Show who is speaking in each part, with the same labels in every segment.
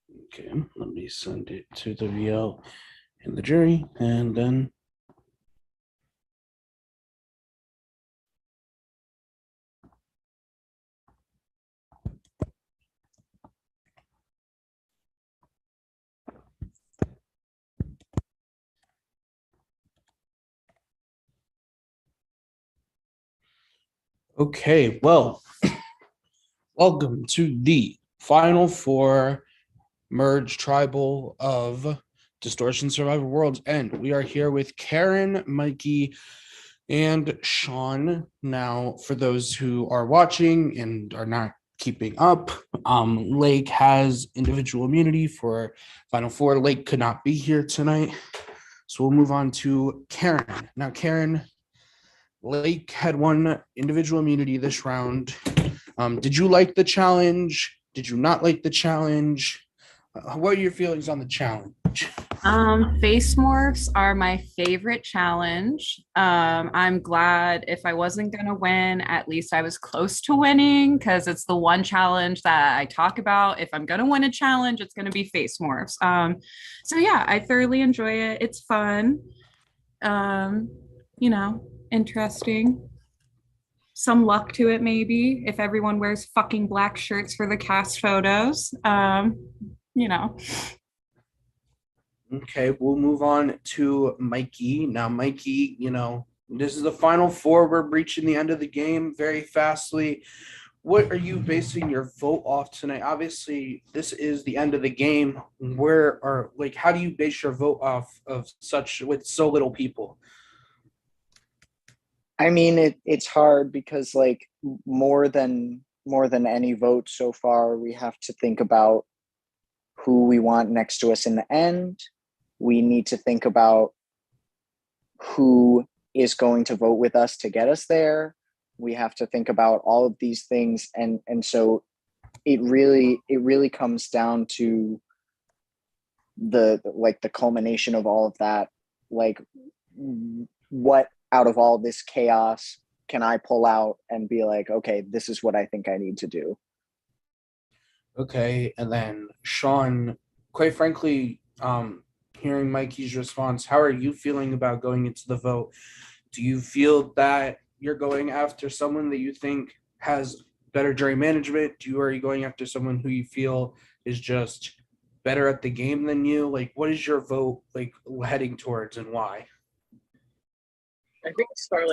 Speaker 1: Okay, let me send it to the VL and the jury, and then okay, well, welcome to the final four merge tribal of Distortion Survivor World's End. We are here with Karen, Mikey, and Sean. Now, for those who are watching and are not keeping up, Lake has individual immunity for Final Four. Lake could not be here tonight. So we'll move on to Karen. Now, Karen, Lake had one individual immunity this round. Did you like the challenge? Did you not like the challenge? What are your feelings on the challenge?
Speaker 2: Face morphs are my favorite challenge. I'm glad if I wasn't gonna win, at least I was close to winning because it's the one challenge that I talk about. If I'm gonna win a challenge, it's gonna be face morphs. So yeah, I thoroughly enjoy it. It's fun. Um, Interesting. Some luck to it, maybe, if everyone wears fucking black shirts for the cast photos. You know.
Speaker 1: Okay, we'll move on to Mikey. Now, Mikey, this is the final four. We're reaching the end of the game very fastly. What are you basing your vote off tonight? Obviously, this is the end of the game. How do you base your vote off of such with so little people?
Speaker 3: I mean, it's hard because like more than any vote so far, we have to think about who we want next to us in the end. We need to think about who is going to vote with us to get us there. We have to think about all of these things, and so it really comes down to the culmination of all of that. Like, what out of all this chaos can I pull out and be like, okay, this is what I think I need to do?
Speaker 1: Okay, and then Sean, quite frankly, hearing Mikey's response, how are you feeling about going into the vote? Do you feel that you're going after someone that you think has better jury management? Are you going after someone who you feel is just better at the game than you? Like, what is your vote like heading towards and why?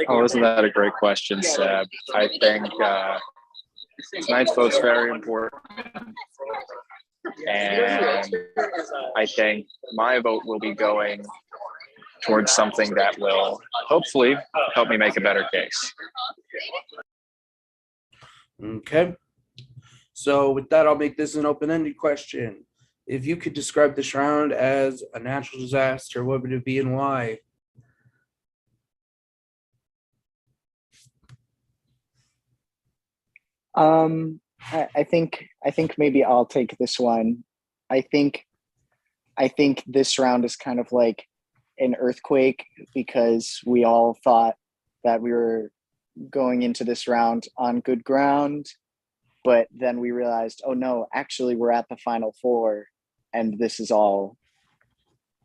Speaker 4: Oh, isn't that a great question, Seb? I think tonight's vote's very important, and I think my vote will be going towards something that will hopefully help me make a better case.
Speaker 1: Okay. So with that, I'll make this an open-ended question. If you could describe this round as a natural disaster, what would it be and why?
Speaker 3: I think maybe I'll take this one. I think I think this round is kind of like an earthquake because we all thought that we were going into this round on good ground, but then we realized, oh no, actually we're at the final four, and this is all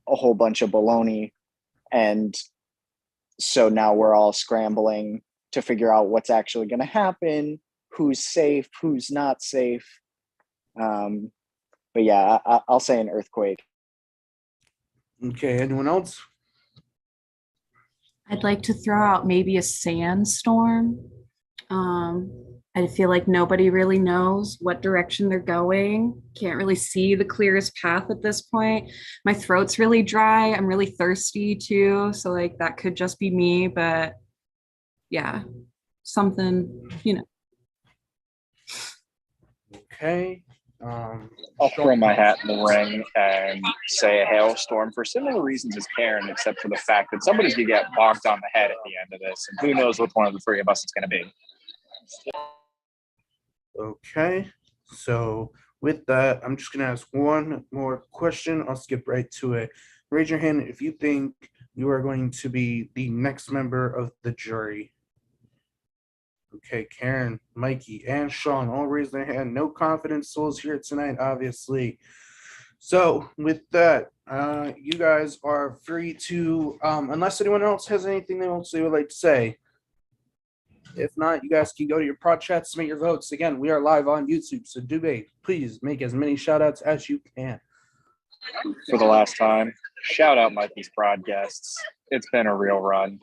Speaker 3: a whole bunch of baloney. And so now we're all scrambling to figure out what's actually going to happen, who's safe, who's not safe. Um, but yeah, I'll say an earthquake.
Speaker 1: Okay, anyone else?
Speaker 2: I'd like to throw out maybe a sandstorm. Um, I feel like nobody really knows what direction they're going. Can't really see the clearest path at this point. My throat's really dry. I'm really thirsty too. So, like, that could just be me. But yeah, something.
Speaker 1: Okay.
Speaker 4: I'll throw my hat in the ring and say a hailstorm for similar reasons as Karen, except for the fact that somebody's going to get bonked on the head at the end of this. And who knows which one of the three of us it's going to be.
Speaker 1: Okay. So with that, I'm just gonna ask one more question. I'll skip right to it. Raise your hand if you think you are going to be the next member of the jury. Okay, Karen, Mikey, and Sean all raise their hand. No confidence souls here tonight, obviously. So with that, you guys are free to, unless anyone else has anything they would like to say. If not, you guys can go to your prod chat, submit your votes. Again, we are live on YouTube, so please make as many shout outs as you can.
Speaker 4: For the last time, shout out Mikey's prod guests. It's been a real run.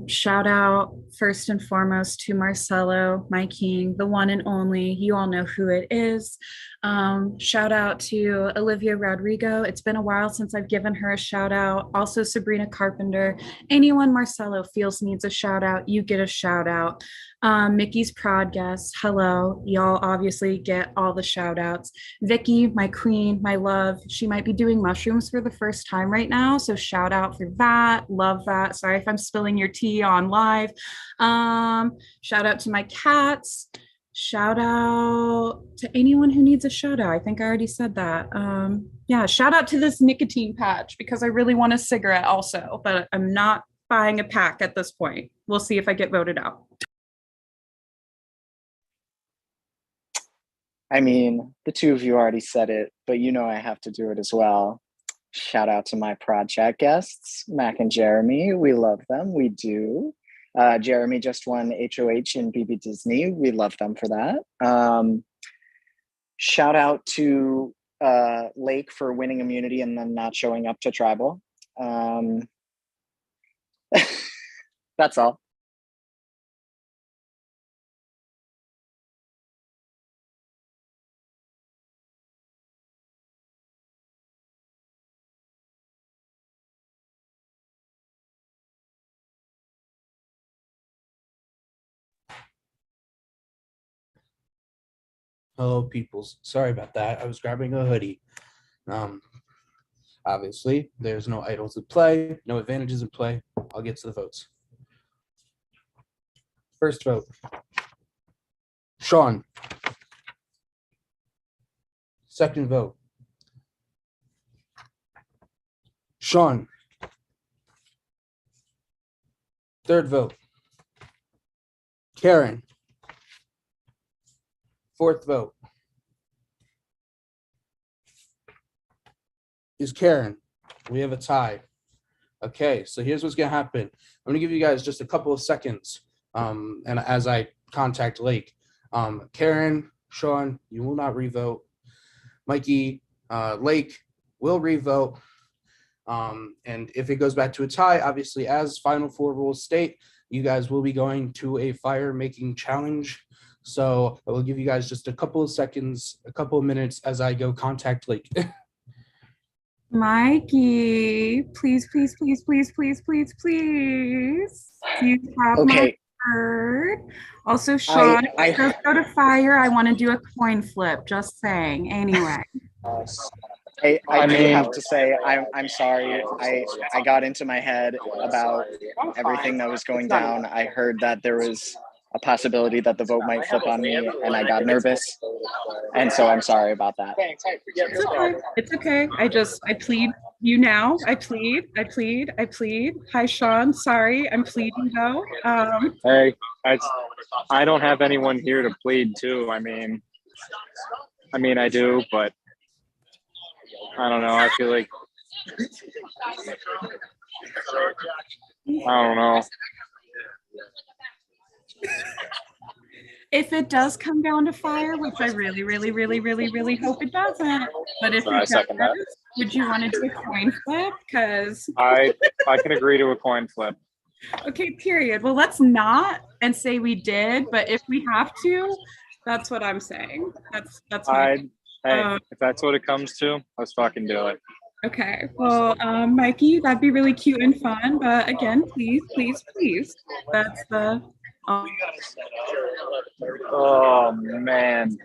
Speaker 2: Shout out first and foremost to Marcelo, my king, the one and only. You all know who it is. Shout out to Olivia Rodrigo. It's been a while since I've given her a shout out. Also, Sabrina Carpenter. Anyone Marcelo feels needs a shout out, you get a shout out. Mickey's prod guests, hello. Y'all obviously get all the shout outs. Vicky, my queen, my love. She might be doing mushrooms for the first time right now. So shout out for that. Love that. Sorry if I'm spilling your tea on live. Shout out to my cats. Shout out to anyone who needs a shout out. I think I already said that. Yeah, shout out to this nicotine patch because I really want a cigarette also, but I'm not buying a pack at this point. We'll see if I get voted out.
Speaker 3: I mean, the two of you already said it, but you know I have to do it as well. Shout out to my prod chat guests, Mac and Jeremy. We love them. We do. Jeremy just won HOH in BB Disney. We love them for that. Shout out to Lake for winning immunity and then not showing up to tribal. That's all.
Speaker 1: Hello, peoples. Sorry about that. I was grabbing a hoodie. Obviously, there's no idols at play, no advantages in play. I'll get to the votes. First vote, Sean. Second vote, Sean. Third vote, Karen. Fourth vote is Karen. We have a tie. Okay, so here's what's gonna happen. I'm gonna give you guys just a couple of seconds, and as I contact Lake, Karen, Sean, you will not revote. Mikey, Lake will revote. And if it goes back to a tie, obviously, as Final Four rules state, you guys will be going to a fire making challenge. So I will give you guys just a couple of seconds, a couple of minutes as I go contact Lake.
Speaker 2: Mikey, please, please, please, please, please, please, please. You have my
Speaker 3: Okay.
Speaker 2: word. Also, Sean,
Speaker 3: I-
Speaker 2: if it does go to fire, I want to do a coin flip. Just saying. Anyway.
Speaker 3: I do
Speaker 4: mean-
Speaker 3: have to say I'm sorry. I got into my head about everything that was going down. I heard that there was a possibility that the vote might flip on me, and I got nervous. And so I'm sorry about that.
Speaker 2: It's okay. It's okay. I plead you now. I plead. Hi, Sean. Sorry. I'm pleading though.
Speaker 4: Hey, I don't have anyone here to plead to. I mean, I do, but I don't know. I feel like I don't know.
Speaker 2: If it does come down to fire, which I really, really, really, really, really hope it doesn't, but if
Speaker 4: I
Speaker 2: it does,
Speaker 4: second that.
Speaker 2: would you want to do a coin flip? Because
Speaker 4: I can agree to a coin flip.
Speaker 2: okay, period. Well, let's not and say we did, but if we have to, that's what I'm saying. That's my
Speaker 4: Hey, if that's what it comes to, let's fucking do it.
Speaker 2: okay. Well, Mikey, that'd be really cute and fun, but again, please, please, please. That's the
Speaker 4: Oh man.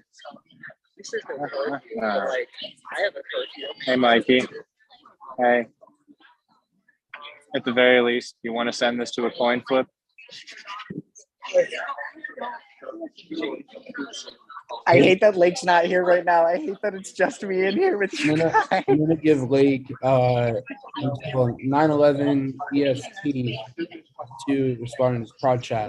Speaker 4: Hey, Mikey. Hey. At the very least, you want to send this to a coin flip?
Speaker 3: I hate that Lake's not here right now. I hate that it's just me in here with you guys.
Speaker 1: I'm gonna give Lake until 9/11 EST to respond in his prod chat.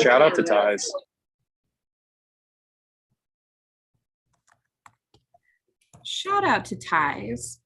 Speaker 4: Shout out to ties.
Speaker 2: Shout out to ties.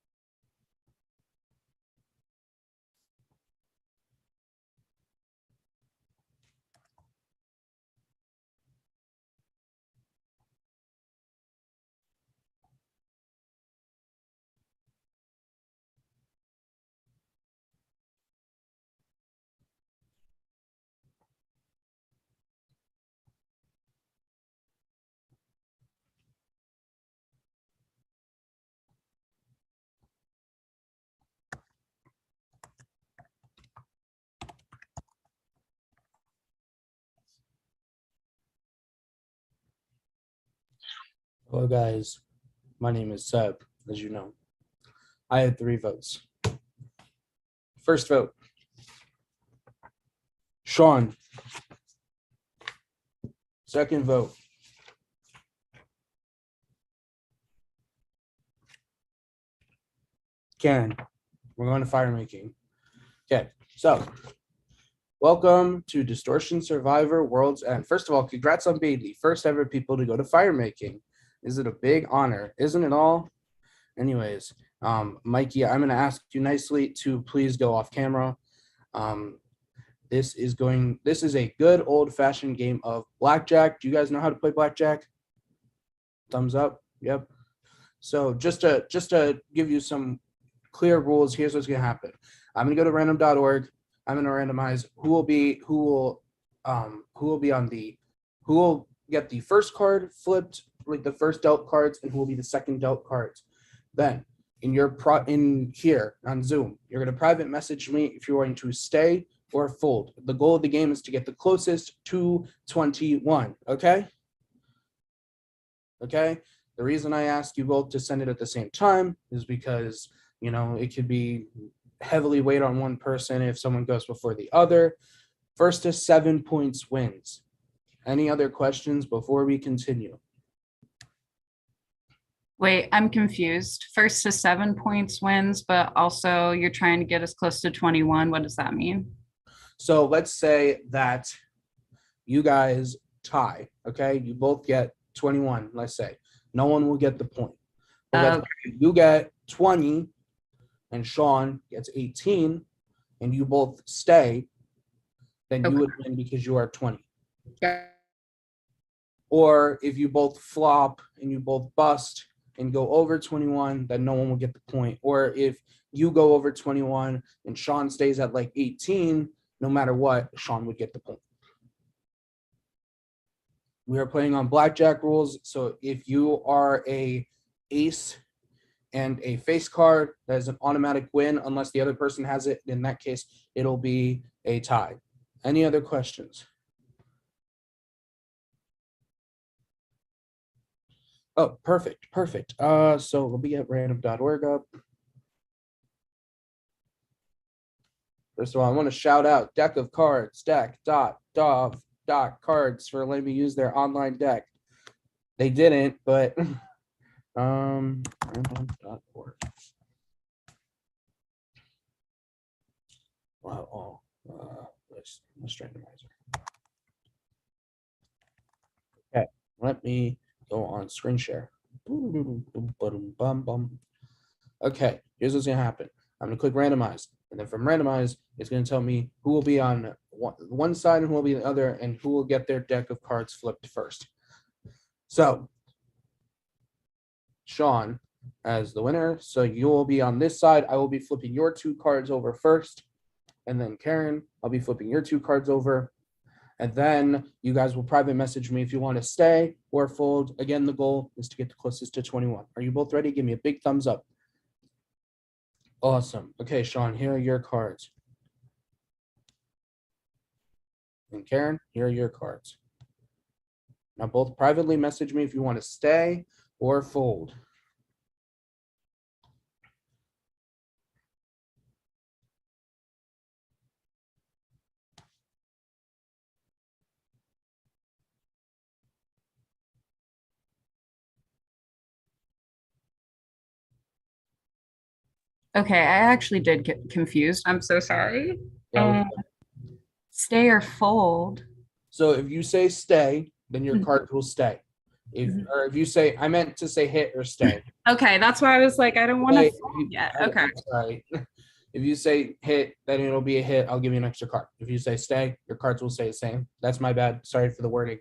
Speaker 1: Hello, guys. My name is Seb, as you know. I had 3 votes. First vote, Sean. Second vote, Karen. We're going to fire making. Okay, so welcome to Distortion Survivor World's End. First of all, congrats on being the first ever people to go to fire making. Is it a big honor? Isn't it all? Anyways, Mikey, I'm going to ask you nicely to please go off camera. This is a good old-fashioned game of blackjack. Do you guys know how to play blackjack? Thumbs up. Yep. So just to give you some clear rules, here's what's going to happen. I'm going to go to random.org. I'm going to randomize who will get the first card flipped, like the first dealt cards, and who will be the second dealt cards. Then in here on Zoom, you're going to private message me if you're going to stay or fold. The goal of the game is to get the closest to 21. Okay. The reason I asked you both to send it at the same time is because, you know, it could be heavily weighed on one person if someone goes before the other. First to 7 points wins. Any other questions before we continue?
Speaker 2: Wait, I'm confused. First to 7 points wins, but also you're trying to get us close to 21. What does that mean?
Speaker 1: So let's say that you guys tie, okay? You both get 21, let's say. No one will get the point. But let's say you get 20 and Sean gets 18 and you both stay, then you would win because you are 20.
Speaker 2: Yeah.
Speaker 1: Or if you both flop and you both bust and go over 21, then no one will get the point. Or if you go over 21 and Sean stays at like 18, no matter what, Sean would get the point. We are playing on blackjack rules. So if you are a ace and a face card, that is an automatic win unless the other person has it. In that case, it'll be a tie. Any other questions? Oh, perfect. So we'll be at random.org up. First of all, I want to shout out Deck of Cards, deck.cards for letting me use their online deck. They didn't, but random.org. Wow, let's randomizer. Okay, let me go on screen share. Okay, here's what's gonna happen. I'm going to click randomize. And then from randomize, it's going to tell me who will be on one side and who will be the other, and who will get their deck of cards flipped first. So, Sean, as the winner, so you will be on this side. I will be flipping your 2 cards over first. And then Karen, I'll be flipping your 2 cards over. And then you guys will private message me if you want to stay or fold. Again, the goal is to get the closest to 21. Are you both ready? Give me a big thumbs up. Awesome. Okay, Sean, here are your cards. And Karen, here are your cards. Now both privately message me if you want to stay or fold.
Speaker 2: Okay, I actually did get confused. I'm so sorry.
Speaker 1: Yeah,
Speaker 2: Stay or fold.
Speaker 1: so if you say stay, then your
Speaker 2: Mhm.
Speaker 1: cards will stay.
Speaker 2: Mhm.
Speaker 1: Or if you say, I meant to say hit or stay.
Speaker 2: Okay, that's why I was like, I don't want to
Speaker 1: Hey,
Speaker 2: fold yet.
Speaker 1: I'm
Speaker 2: Okay.
Speaker 1: sorry. If you say hit, then it'll be a hit. I'll give you an extra card. If you say stay, your cards will stay the same. That's my bad. Sorry for the wording.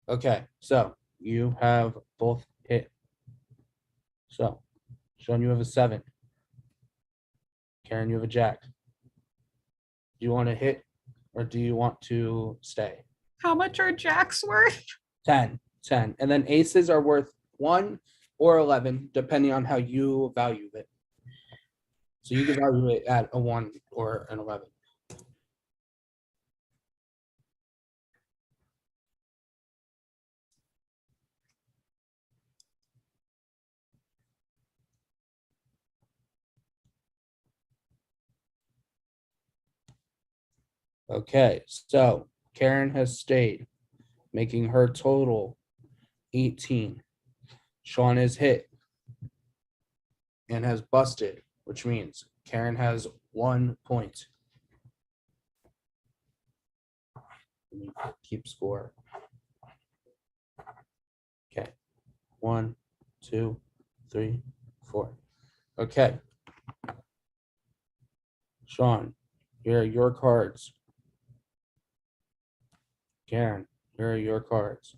Speaker 1: Okay, so you have both hit. So, Sean, you have a 7. Karen, you have a jack. Do you want to hit or do you want to stay?
Speaker 2: How much are jacks worth?
Speaker 1: 10. And then aces are worth 1 or 11, depending on how you value it. So you can value it at a 1 or an 11. Okay, so Karen has stayed, making her total 18. Sean has hit and has busted, which means Karen has 1 point. Let me keep score. Okay, 1, 2, 3, 4. Okay. Sean, here are your cards. Karen, here are your cards.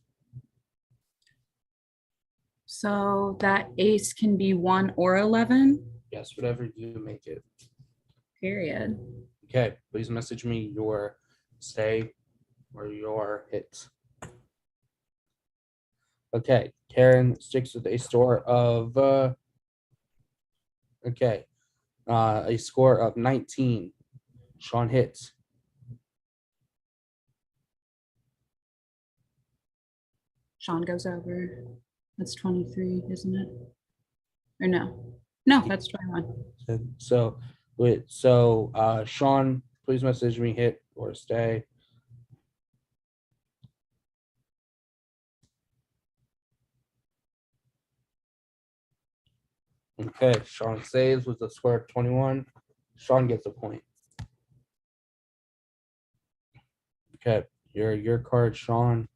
Speaker 2: So that ace can be 1 or 11,
Speaker 1: Yes, whatever you make it.
Speaker 2: period.
Speaker 1: Okay, please message me your stay or your hits. Okay, Karen sticks with a score of a score of 19. Sean hits.
Speaker 2: Sean goes over. That's 23, isn't it? Or no? No, that's 21.
Speaker 1: So Sean, please message me hit or stay. Okay, Sean saves with a score of 21. Sean gets a point. Okay, here are your cards, Sean.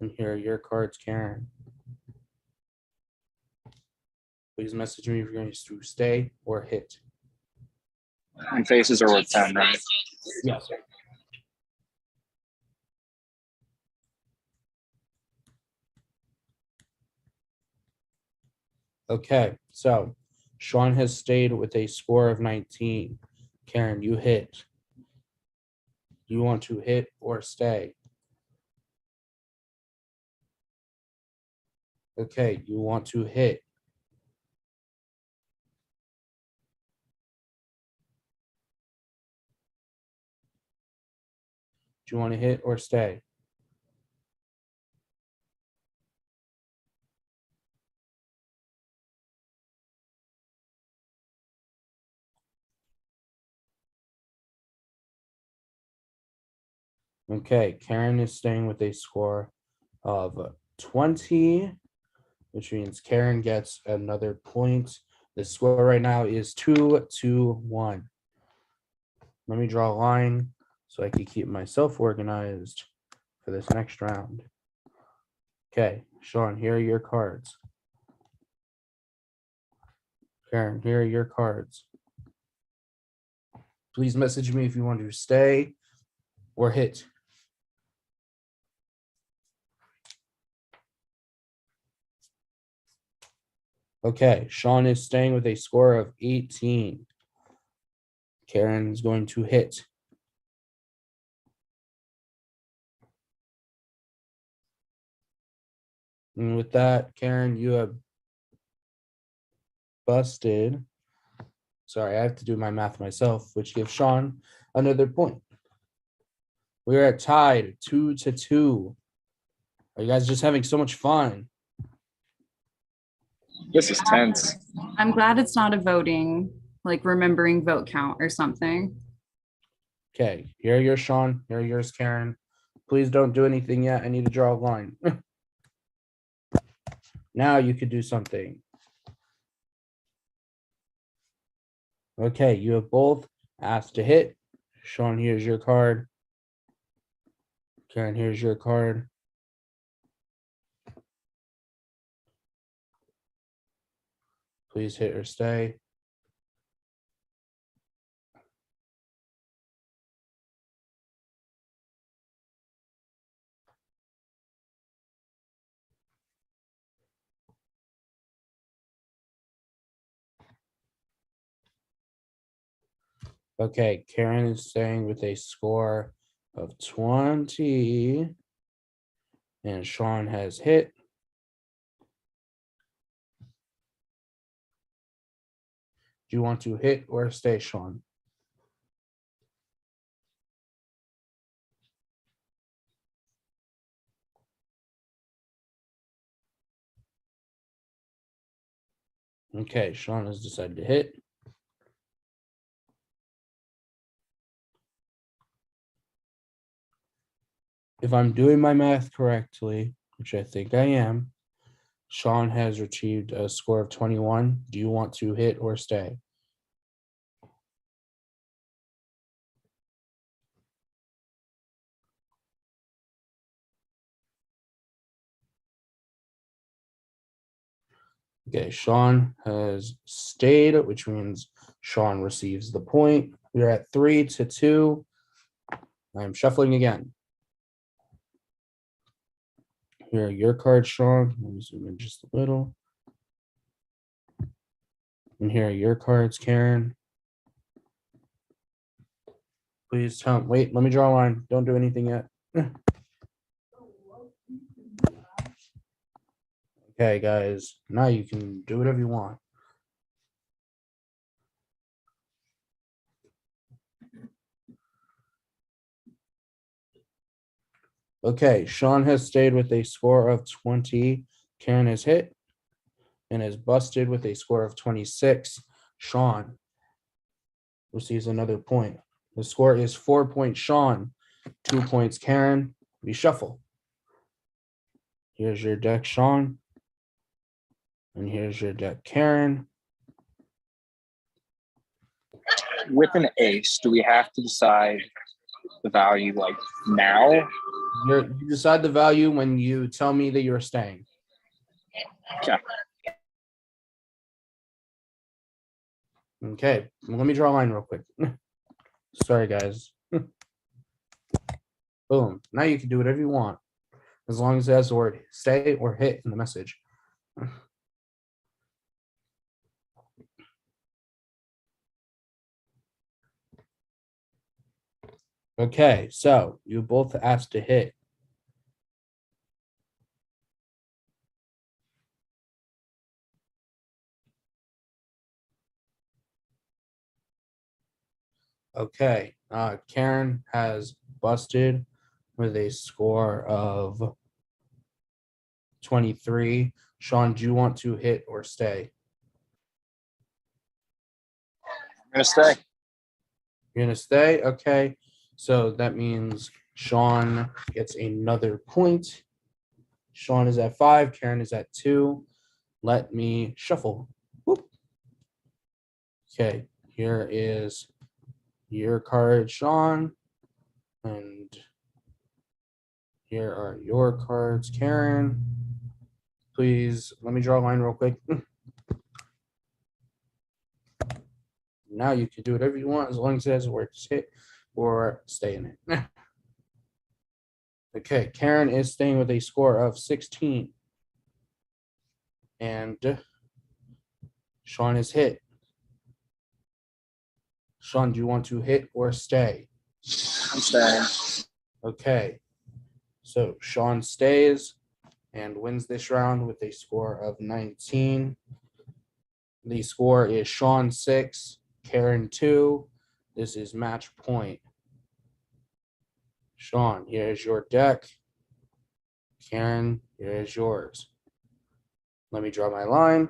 Speaker 1: And here are your cards, Karen. Please message me if you're going to stay or hit.
Speaker 4: And faces are worth 10, right?
Speaker 1: Yes. Okay, so Sean has stayed with a score of 19. Karen, you hit. Do you want to hit or stay? Okay, you want to hit. Do you want to hit or stay? Okay, Karen is staying with a score of 20, which means Karen gets another point. The score right now is 2-1. Let me draw a line so I can keep myself organized for this next round. Okay, Sean, here are your cards. Karen, here are your cards. Please message me if you want to stay or hit. Okay, Sean is staying with a score of 18. Karen is going to hit. And with that, Karen, you have busted. Sorry, I have to do my math myself, which gives Sean another point. We're at tied 2-2. Are you guys just having so much fun?
Speaker 4: This is tense.
Speaker 2: I'm glad it's not a voting, like remembering vote count or something.
Speaker 1: Okay, here are yours, Sean. Here are yours, Karen. Please don't do anything yet. I need to draw a line. Now you could do something. Okay, you have both asked to hit. Sean, here's your card. Karen, here's your card. Please hit or stay. Okay, Karen is staying with a score of 20. And Sean has hit. Do you want to hit or stay, Sean? Okay, Sean has decided to hit. If I'm doing my math correctly, which I think I am, Sean has achieved a score of 21. Do you want to hit or stay? Okay, Sean has stayed, which means Sean receives the point. We're at 3-2. I'm shuffling again. Here are your cards, Sean. Let me zoom in just a little. And here are your cards, Karen. Please tell me. Wait, let me draw a line. Don't do anything yet. Okay, guys. Now you can do whatever you want. Okay, Sean has stayed with a score of 20. Karen has hit and is busted with a score of 26. Sean receives another point. The score is 4 points, Sean, 2 points, Karen. We shuffle. Here's your deck, Sean. And here's your deck, Karen.
Speaker 4: With an ace, do we have to decide the value like now?
Speaker 1: You decide the value when you tell me that you're staying.
Speaker 4: Okay.
Speaker 1: Okay, let me draw a line real quick. Sorry, guys. Boom. Now you can do whatever you want, as long as it has the word stay or hit in the message. Okay, so you both asked to hit. Okay, Karen has busted with a score of 23. Sean, do you want to hit or stay?
Speaker 4: I'm gonna stay.
Speaker 1: You're gonna stay? Okay. So that means Sean gets another point. Sean is at 5, Karen is at 2. Let me shuffle. Whoop. Okay, here is your card, Sean. And here are your cards, Karen. Please let me draw a line real quick. Now you can do whatever you want as long as it has a word to hit or stay in it. Okay, Karen is staying with a score of 16. And Sean is hit. Sean, do you want to hit or stay?
Speaker 3: I'm staying.
Speaker 1: Okay. So Sean stays and wins this round with a score of 19. The score is Sean 6, Karen 2. This is match point. Sean, here's your deck. Karen, here's yours. Let me draw my line.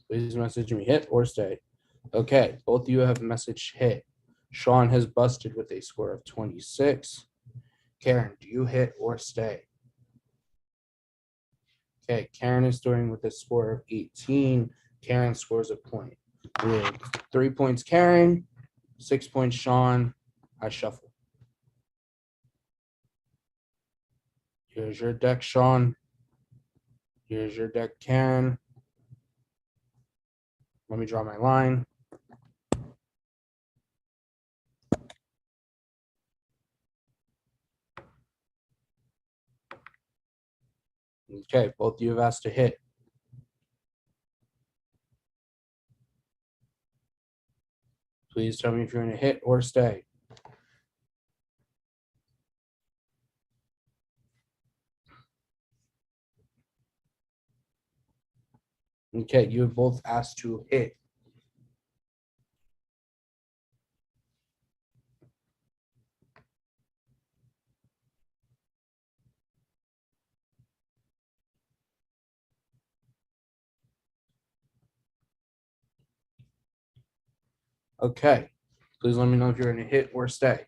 Speaker 1: Please message me hit or stay. Okay, both of you have messaged hit. Sean has busted with a score of 26. Karen, do you hit or stay? Okay, Karen is doing with a score of 18. Karen scores a point. With 3 points, Karen, 6 points, Sean. I shuffle. Here's your deck, Sean. Here's your deck, Karen. Let me draw my line. Okay, both of you have asked to hit. Please tell me if you're going to hit or stay. Okay, you have both asked to hit. Okay, please let me know if you're going to hit or stay.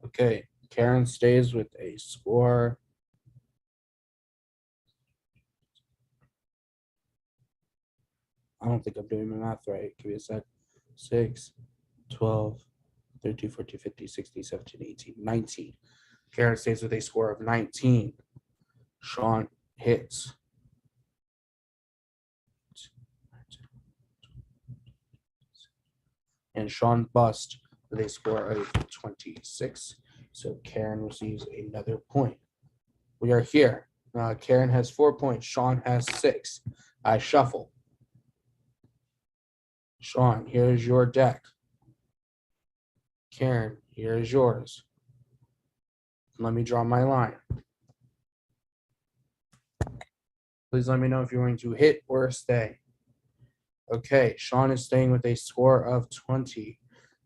Speaker 1: Okay, Karen stays with a score. I don't think I'm doing my math right. Give me a sec. 6, 12, 13, 14, 15, 16, 17, 18, 19. Karen stays with a score of 19. Sean hits. And Sean busts with a score of 26. So Karen receives another point. We are here. Karen has 4 points. Sean has 6. I shuffle. Sean, here's your deck. Karen, here's yours. Let me draw my line. Please let me know if you're going to hit or stay. Okay, Sean is staying with a score of 20.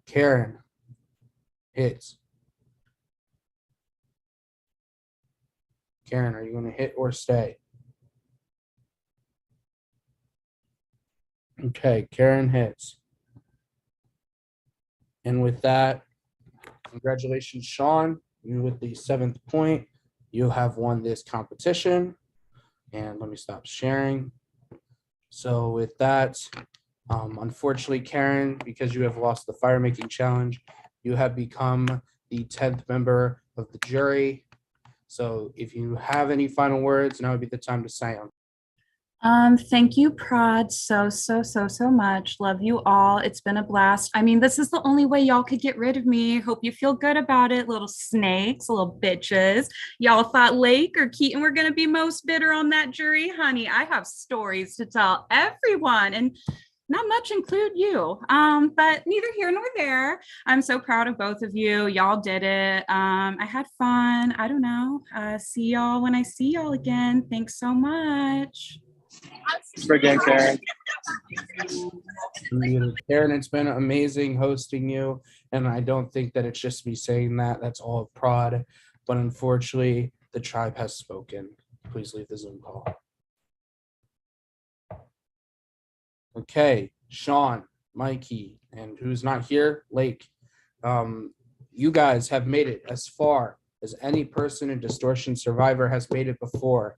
Speaker 1: Karen hits. Karen, are you going to hit or stay? Okay, Karen hits. And with that, congratulations, Sean. You with the 7th point. You have won this competition. And let me stop sharing. So with that, unfortunately, Karen, because you have lost the fire making challenge, you have become the 10th member of the jury. So if you have any final words, now would be the time to say them.
Speaker 2: Thank you, Prod, so much. Love you all. It's been a blast. I mean, this is the only way y'all could get rid of me. Hope you feel good about it, little snakes, little bitches. Y'all thought Lake or Keaton were gonna be most bitter on that jury? Honey, I have stories to tell everyone, and not much include you. But neither here nor there. I'm so proud of both of you. Y'all did it. I had fun. I don't know. See y'all when I see y'all again. Thanks so much.
Speaker 3: Again, Karen.
Speaker 1: Karen, it's been amazing hosting you. And I don't think that it's just me saying that. That's all of Prod. But unfortunately, the tribe has spoken. Please leave the Zoom call. Okay, Sean, Mikey, and who's not here, Lake. You guys have made it as far as any person in Distortion Survivor has made it before.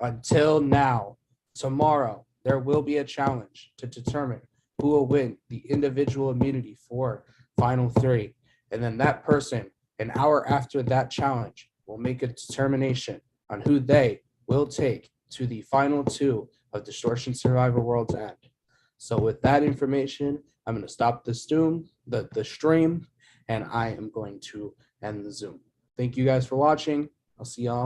Speaker 1: Until now. tomorrow there will be a challenge to determine who will win the individual immunity for final three. And then that person, an hour after that challenge, will make a determination on who they will take to the final two of Distortion Survivor World's End. So with that information, I'm going to stop the stream, and I am going to end the Zoom. Thank you guys for watching. I'll see y'all